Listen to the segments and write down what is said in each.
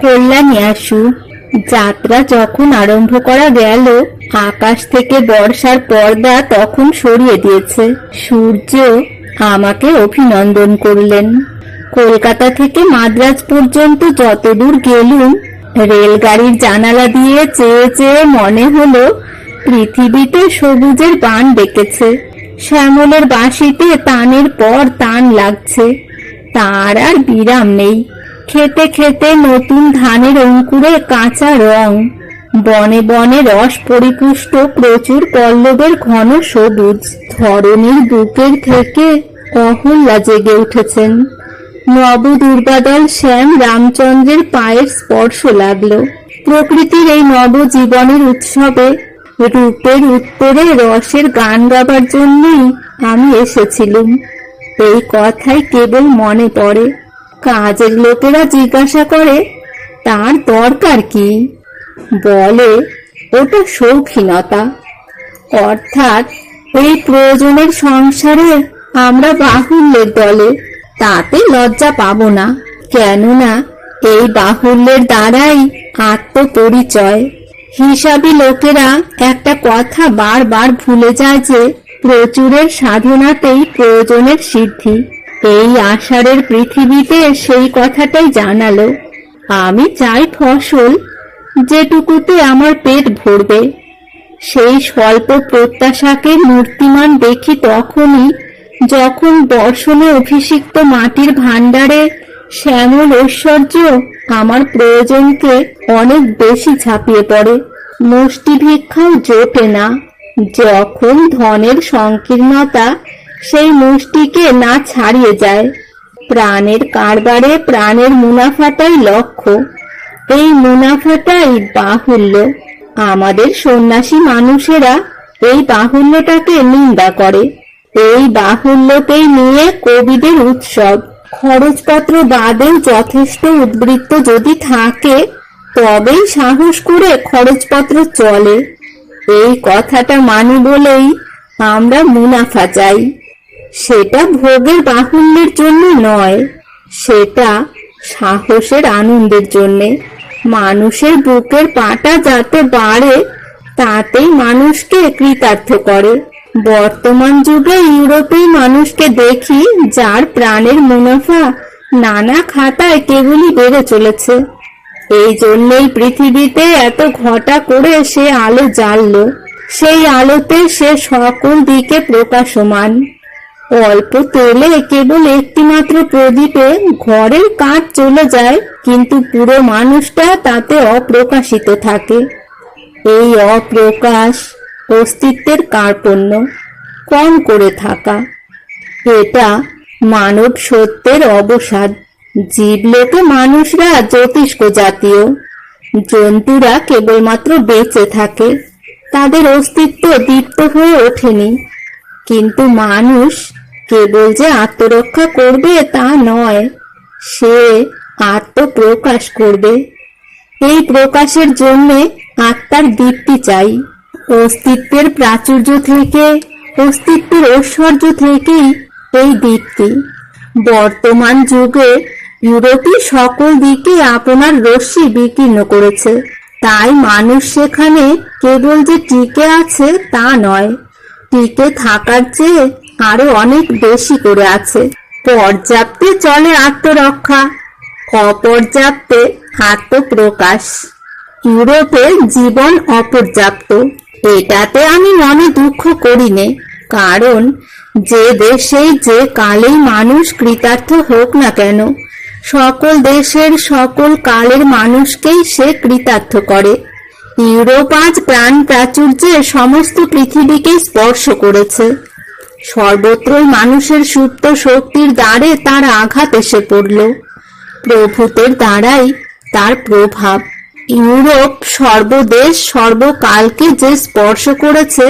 কল্যাণী আসু। যাত্রা যখন আরম্ভ করা গেল, আকাশ থেকে বর্ষার পর্দা তখন সরিয়ে দিয়েছে। সূর্য আমাকে অভিনন্দন করলেন। কলকাতা থেকে মাদ্রাজ পর্যন্ত যতদূর গেলুম, রেলগাড়ির জানালা দিয়ে চেয়ে চেয়ে মনে হলো পৃথিবীতে সবুজের বান ডেকেছে। শ্যামলের বাঁশিতে তানের পর তান লাগছে, তার আর বিরাম নেই। খেতে খেতে নতুন ধানের অঙ্কুরে কাঁচা রং, বনে বনে রস পরিপুষ্ট প্রচুর পল্লবের ঘন সবুজ। ধরণীর বুকের থেকে অহল্যা জেগে উঠেছেন। নব দুর্বাদল শ্যাম রামচন্দ্রের পায়ের স্পর্শ লাগলো। প্রকৃতির এই নবজীবনের উৎসবে রূপের উত্তরে রসের গান গাবার জন্যই আমি এসেছিলুম। এই কথাই কেবল মনে পড়ে। কাজের লোকেরা জিজ্ঞাসা করে, তার দরকার কি? বলে, ওটা শৌখিনতা। অর্থাৎ এই প্রয়োজনের সংসারে আমরা বাহুল্যের দলে, তাতে লজ্জা পাবো না। কেননা এই বাহুল্যের দ্বারাই আত্মপরিচয়। হিসাবী লোকেরা একটা কথা বারবার ভুলে যায় যে প্রচুরের সাধনাতেই প্রয়োজনের সিদ্ধি। এই আষাঢ়ের পৃথিবীতে সেই কথাটাই জানালো। আমি চাই ফসল, যেটুকুতে আমার পেট ভরবে। সেই স্বল্প প্রত্যাশাকে মূর্তিমান দেখি তখনই, যখন বর্ষণে অভিষিক্ত মাটির ভাণ্ডারে শ্যামল ঐশ্বর্য আমার প্রয়োজনকে অনেক বেশি ছাপিয়ে পড়ে। মুষ্টি ভিক্ষাও জোটে না, যখন ধনের সংকীর্ণতা সেই মুষ্টিকে না ছাড়িয়ে যায়। প্রাণের কারবারে প্রাণের মুনাফাটাই লক্ষ্য, এই মুনাফাটাই বাহুল্য। আমাদের সন্ন্যাসী মানুষেরা এই বাহুল্যটাকে নিন্দা করে। এই বাহুল্যকেই নিয়ে কবিদের উৎসব। খরচপত্র বাদেও যথেষ্ট উদ্বৃত্ত যদি থাকে, তবেই সাহস করে খরচপত্র চলে। এই কথাটা মানি বলেই আমরা মুনাফা চাই। সেটা ভোগের বাহুল্যের জন্য নয়, সেটা সাহসের আনন্দের জন্যে। মানুষের বুকের পাটা যাতে বাড়ে, তাতেই মানুষকে কৃতার্থ করে। বর্তমান যুগে ইউরোপেই মানুষকে দেখি, যার প্রাণের মুনাফা নানা খাতায় কেবলই বেড়ে চলেছে। এই জন্যেই পৃথিবীতে এত ঘটা করে সে আলো জ্বালল। সেই আলোতে সে সকল দিকে প্রকাশমান। অল্প তেলে কেবল একটিমাত্র প্রদীপে ঘরের কাঠ চলে যায়, কিন্তু পুরো মানুষটা তাতে অপ্রকাশিত থাকে। এই অপ্রকাশ অস্তিত্বের কার্পণ্য, কম করে থাকা, এটা মানব সত্যের অবসাদ। জীবলোকে মানুষরা জ্যোতিষ্ক জাতীয়, জন্তুরা কেবলমাত্র বেঁচে থাকে, তাদের অস্তিত্ব দীপ্ত হয়ে ওঠেনি। কিন্তু মানুষ কেবল যে আত্মরক্ষা করবে তা নয়, সে আত্মপ্রকাশ করবে। এই প্রকাশের জন্যে আত্মার দীপ্তি চাই। অস্তিত্বের প্রাচুর্য থেকে, অস্তিত্বের ঐশ্বর্য থেকেই এই দীপ্তি। বর্তমান যুগে ইউরোপী সকল দিকে আপনার রশ্মি বিকীর্ণ করেছে। তাই মানুষ সেখানে কেবল যে টিকে আছে তা নয়, টিকে থাকার চেয়ে আরো অনেক বেশি করে আছে। পর্যাপ্তে চলে আত্মরক্ষা, অপর্যাপ্তে আত্মপ্রকাশ। ইউরোপে জীবন অপর্যাপ্ত, এটাতে আমি মনে দুঃখ করি নে। কারণ যে দেশেই যে কালেই মানুষ কৃতার্থ হোক না কেন, সকল দেশের সকল কালের মানুষকেই সে কৃতার্থ করে। ইউরোপ আজ প্রাণ প্রাচুর্যে সমস্ত পৃথিবীকে স্পর্শ করেছে। সর্বত্রই মানুষের সুপ্ত শক্তির দ্বারে তার আঘাত এসে পড়ল। প্রভূতের দ্বারাই তার প্রভাব। ইউরোপ সর্বদেশ সর্বকালকে যে স্পর্শ করেছে,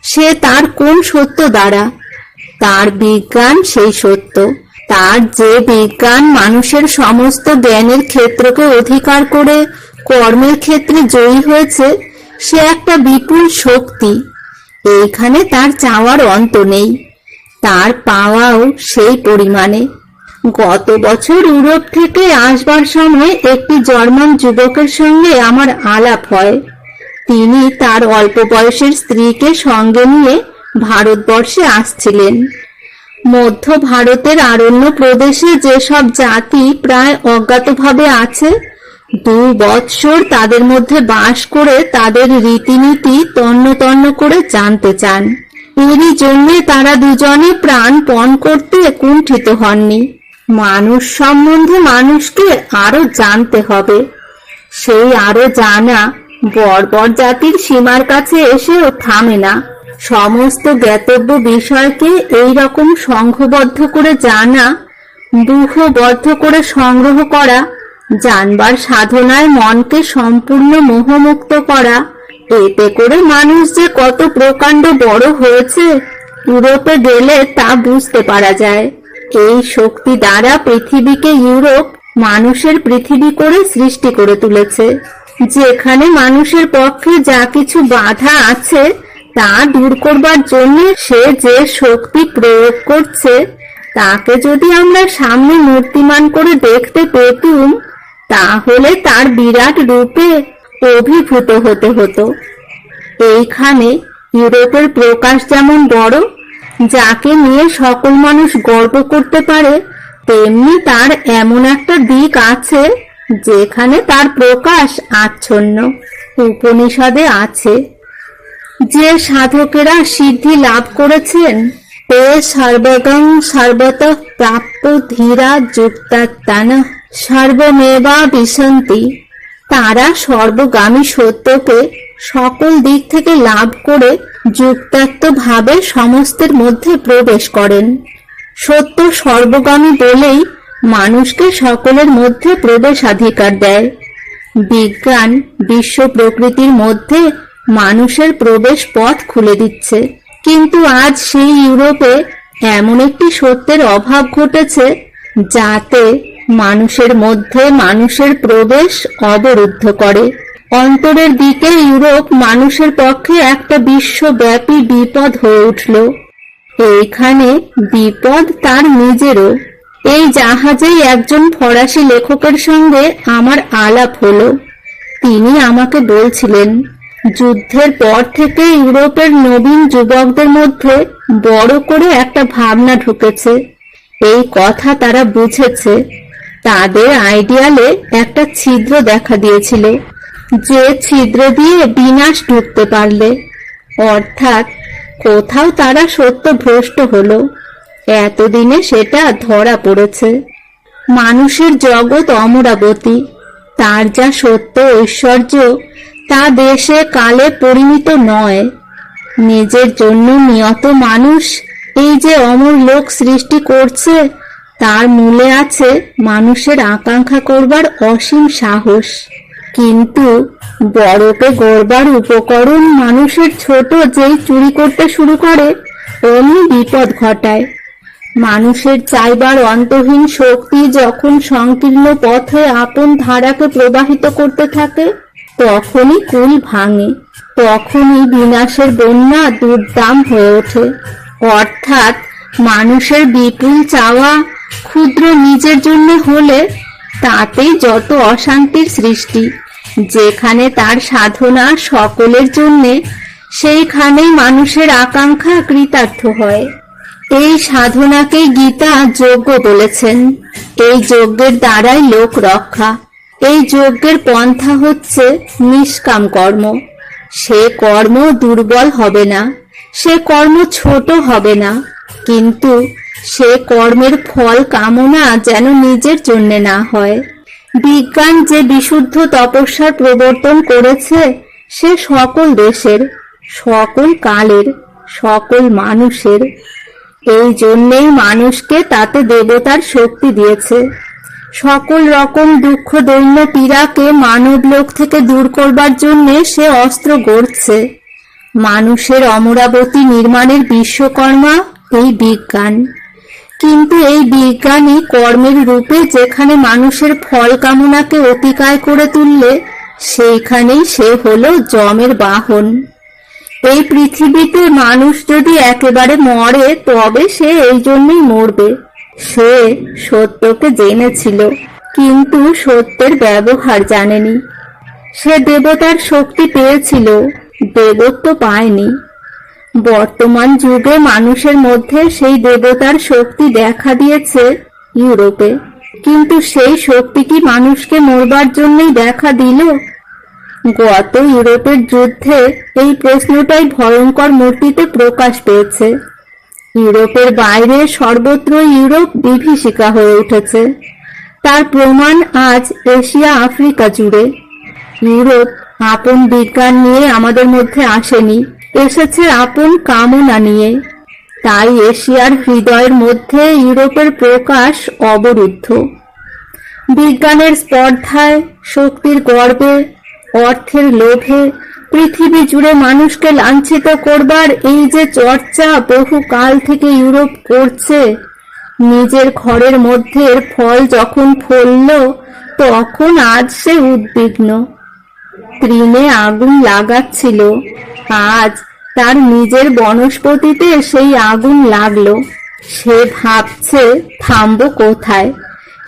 সে তার কোন সত্য দ্বারা? তার বিজ্ঞান সেই সত্য। তার যে বিজ্ঞান মানুষের সমস্ত জ্ঞানের ক্ষেত্রকে অধিকার করে কর্মের ক্ষেত্রে জয়ী হয়েছে, সে একটা বিপুল শক্তি। এইখানে তার চাওয়ার অন্ত নেই, তার পাওয়াও সেই পরিমাণে। গত বছর ইউরোপ থেকে আসবার সময় একটি জার্মান যুবকের সঙ্গে আমার আলাপ হয়। তিনি তার অল্প বয়সের স্ত্রীকে সঙ্গে নিয়ে ভারতবর্ষে আসছিলেন। মধ্য ভারতের আরণ্য প্রদেশে যেসব জাতি প্রায় অজ্ঞাতভাবে আছে, 2 বৎসর তাদের মধ্যে বাস করে তাদের রীতিনীতি তন্ন তন্ন করে জানতে চান। এরই জন্যে তারা দুজনে প্রাণপণ করতে কুণ্ঠিত হননি। মানুষ সম্বন্ধে মানুষকে আরো জানতে হবে। সেই আরো জানা বর্বর জাতির সীমার কাছে এসেও থামে না। সমস্ত জ্ঞাতব্য বিষয়কে এই রকম সংঘবদ্ধ করে জানা, দুঃখবদ্ধ করে সংগ্রহ করা, জানবার সাধনায় মনকে সম্পূর্ণ মোহমুক্ত করা, এতে করে মানুষ যে কত প্রকাণ্ড বড় হয়েছে ইউরোপে গেলে তা বুঝতে পারা যায়। এই শক্তি দ্বারা পৃথিবীকে ইউরোপ মানুষের পৃথিবী করে সৃষ্টি করে তুলেছে। যেখানে মানুষের পক্ষে যা কিছু বাধা আছে তা দূর করবার জন্য সে যে শক্তি প্রয়োগ করছে, তাকে যদি আমরা সামনে মূর্তিমান করে দেখতে পেতুম, তাহলে তার বিরাট রূপে অভিভূত হতে হতো। এইখানে ইউরোপের প্রকাশ যেমন বড়, যাকে নিয়ে সকল মানুষ গর্ব করতে পারে, তেমনি তার এমন একটা দিক আছে যেখানে তার প্রকাশ আচ্ছন্ন। উপনিষদে আছে, যে সাধকেরা সিদ্ধি লাভ করেছেন, তে সর্বগং সর্বতঃ প্রাপ্য ধীরা যুক্তাত্তান সর্বমেবা বিশন্তি। তারা সর্বগামী সত্যকে সকল দিক থেকে লাভ করে যুক্তাত্ম ভাবে সমস্তের মধ্যে প্রবেশ করেন। সত্য সর্বগামী বলেই মানুষকে সকলের মধ্যে প্রবেশাধিকার দেয়। বিজ্ঞান বিশ্ব প্রকৃতির মধ্যে মানুষের প্রবেশ পথ খুলে দিচ্ছে, কিন্তু আজ সেই ইউরোপে এমন একটি সত্যের অভাব ঘটেছে যাতে মানুষের মধ্যে মানুষের প্রবেশ অবরুদ্ধ করে। অন্তরের দিকে ইউরোপ মানুষের পক্ষে একটা বিশ্বব্যাপী বিপদ হয়ে উঠল। এইখানে বিপদ তার নিজেরও। এই জাহাজেই একজন ফরাসি লেখকের সঙ্গে আমার আলাপ হলো। তিনি আমাকে বলছিলেন, যুদ্ধের পর থেকে ইউরোপের নবীন যুবকদের মধ্যে বড় করে একটা ভাবনা ঢুকেছে। এই কথা তারা বুঝেছে। তাদের আইডিয়ালে একটা ছিদ্র দেখা দিয়েছিল, যে ছিদ্র দিয়ে বিনাশ ঢুকতে পারলে, অর্থাৎ কোথাও তারা সত্য ভ্রষ্ট হলো। এতদিনে সেটা ধরা পড়েছে। মানুষের জগৎ অমরাবতী। তার যা সত্য ঐশ্বর্য তা দেশে কালে পরিমিত নয়। নিজের জন্য নিয়ত মানুষ এই যে অমর লোক সৃষ্টি করছে, তার মূলে আছে মানুষের আকাঙ্ক্ষা করবার অসীম সাহস। কিন্তু বড়কে গড়বার উপকরণ মানুষের ছোট যেই চুরি করতে শুরু করে, অমনি বিপদ ঘটায়। মানুষের চাইবার অন্তহীন শক্তি যখন সংকীর্ণ পথে আপন ধারাকে প্রবাহিত করতে থাকে, তখনই কুল ভাঙে, তখনই বিনাশের বন্যা দুর্দাম হয়ে ওঠে। অর্থাৎ মানুষের বিপুল চাওয়া ক্ষুদ্র নিজের জন্য হলে তাতেই যত অশান্তির সৃষ্টি। যেখানে তার সাধনা সকলের জন্যে, সেইখানেই মানুষের আকাঙ্ক্ষা কৃতার্থ হয়। এই সাধনাকেই গীতা যজ্ঞ বলেছেন। এই যজ্ঞের দ্বারাই লোক রক্ষা। এই যজ্ঞের পন্থা হচ্ছে নিষ্কাম কর্ম। সে কর্ম দুর্বল হবে না, সে কর্ম ছোট হবে না, কিন্তু সে কর্মের ফল কামনা যেন নিজের জন্য না হয়। বিজ্ঞান যে বিশুদ্ধ তপস্যার প্রবর্তন করেছে, সে সকল দেশের, সকল কালের, সকল মানুষের। এই জন্যেই মানুষকে তাতে দেবতার শক্তি দিয়েছে। সকল রকম দুঃখ দৈন্য পীড়াকে মানব লোক থেকে দূর করবার জন্যে সে অস্ত্র গড়ছে। মানুষের অমরাবতী নির্মাণের বিশ্বকর্মা এই বিজ্ঞান। কিন্তু এই বিজ্ঞানই কর্মের রূপে যেখানে মানুষের ফল কামনাকে অতিকায় করে তুললে, সেইখানেই সে হলো যমের বাহন। এই পৃথিবীতে মানুষ যদি একেবারে মরে, তবে সে এই জন্যই মরবে, সে সত্যকে জেনেছিল, কিন্তু সত্যের ব্যবহার জানেনি। সে দেবতার শক্তি পেয়েছিল, দেবত্ব পায়নি। বর্তমান যুগে মানুষের মধ্যে সেই দেবতার শক্তি দেখা দিয়েছে ইউরোপে, কিন্তু সেই শক্তি কি মানুষকে মরবার জন্যই দেখা দিল? গত ইউরোপের যুদ্ধে এই প্রশ্নটাই ভয়ঙ্কর মূর্তিতে প্রকাশ পেয়েছে। ইউরোপের বাইরে সর্বত্র ইউরোপ বিভীষিকা হয়ে উঠেছে। তার প্রমাণ আজ এশিয়া আফ্রিকা জুড়ে। ইউরোপ আপন বিজ্ঞান নিয়ে আমাদের মধ্যে আসেনি, এসেছে আপন কামনা নিয়ে। তাই এশিয়ার হৃদয়ের মধ্যে ইউরোপের প্রকাশ অবরুদ্ধ। বিজ্ঞানের স্পর্ধায়, শক্তির গর্বে, অর্থের লোভে পৃথিবী জুড়ে মানুষকে লাঞ্ছিত করবার এই যে চর্চা বহু কাল থেকে ইউরোপ করছে, নিজের ঘরের মধ্যে এর ফল যখন ফলল, তখন আজ সে উদ্বিগ্ন। তৃণে আগুন লাগাচ্ছিল, আজ তার নিজের বনস্পতিতে সেই আগুন লাগলো। সে ভাবছে থামবো কোথায়?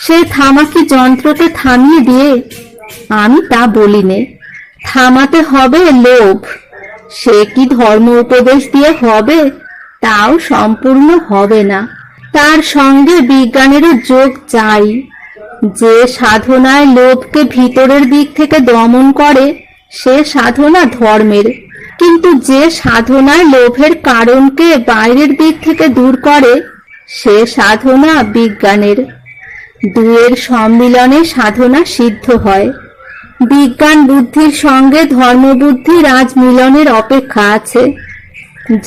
সে থামাকি যন্ত্রকে থামিয়ে দিয়ে? আমি তা বলিনে। থামাতে হবে লোভ। সে কি ধর্ম উপদেশ দিয়ে হবে? তাও সম্পূর্ণ হবে না। তার সঙ্গে বিজ্ঞানেরও যোগ চাই। যে সাধনায় লোভকে ভিতরের দিক থেকে দমন করে, সে সাধনা ধর্মের। কিন্তু যে সাধনায় লোভের কারণকে বাইরের দিক থেকে দূর করে, সে সাধনা বিজ্ঞানের। দুয়ের সম্মিলনে সাধনা সিদ্ধ হয়। বিজ্ঞান বুদ্ধির সঙ্গে ধর্মবুদ্ধির আজ মিলনের অপেক্ষা আছে।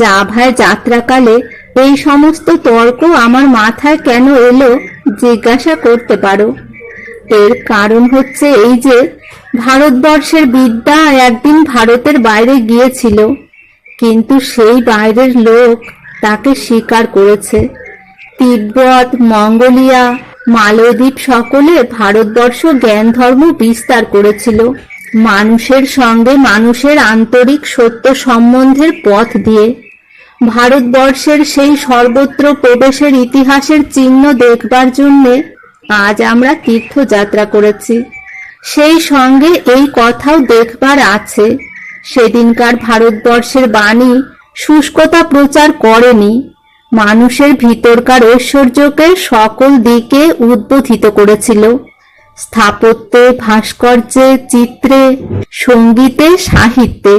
জাভায় যাত্রাকালে এই সমস্ত তর্ক আমার মাথায় কেন এলো জিজ্ঞাসা করতে পারো। এর কারণ হচ্ছে এই যে ভারতবর্ষের বিদ্যা একদিন ভারতের বাইরে গিয়েছিল, কিন্তু সেই বাইরের লোক তাকে স্বীকার করেছে। তিব্বত, মঙ্গোলিয়া, মালদ্বীপ সকলে ভারতবর্ষ জ্ঞান ধর্ম বিস্তার করেছিল মানুষের সঙ্গে মানুষের আন্তরিক সত্য সম্বন্ধের পথ দিয়ে। ভারতবর্ষের সেই সর্বত্র প্রবেশের ইতিহাসের চিহ্ন দেখবার জন্যে আজ আমরা তীর্থযাত্রা করেছি। সেই সঙ্গে এই কথাও দেখবার আছে, সেদিনকার ভারতবর্ষের বাণী শুষ্কতা প্রচার করেনি, মানুষের ভিতরকার ঐশ্বর্যকে সকল দিকে উদ্বোধিত করেছিল। স্থাপত্যে, ভাস্কর্যে, চিত্রে, সঙ্গীতে, সাহিত্যে।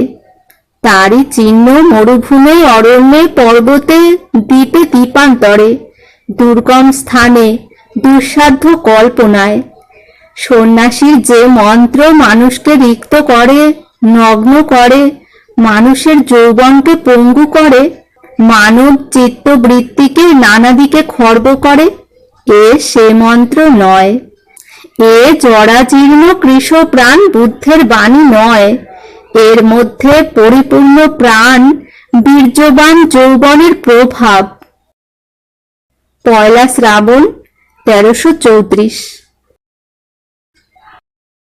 তারই চিহ্ন মরুভূমে, অরণ্যে, পর্বতে, দ্বীপে, দ্বীপান্তরে, দুর্গম স্থানে, দুঃসাধ্য কল্পনায়। সন্ন্যাসীর যে মন্ত্র মানুষকে রিক্ত করে, নগ্ন করে, মানুষের যৌবনকে পঙ্গু করে, মানব চিত্তবৃত্তিকে নানা দিকে খর্ব করে, সে মন্ত্র নয়। জরাজীর্ণ কৃশ প্রাণ বুদ্ধের বাণী নয়। এর মধ্যে পরিপূর্ণ প্রাণ, বীর্যবান যৌবনের প্রভাব। 1 শ্রাবণ 1334।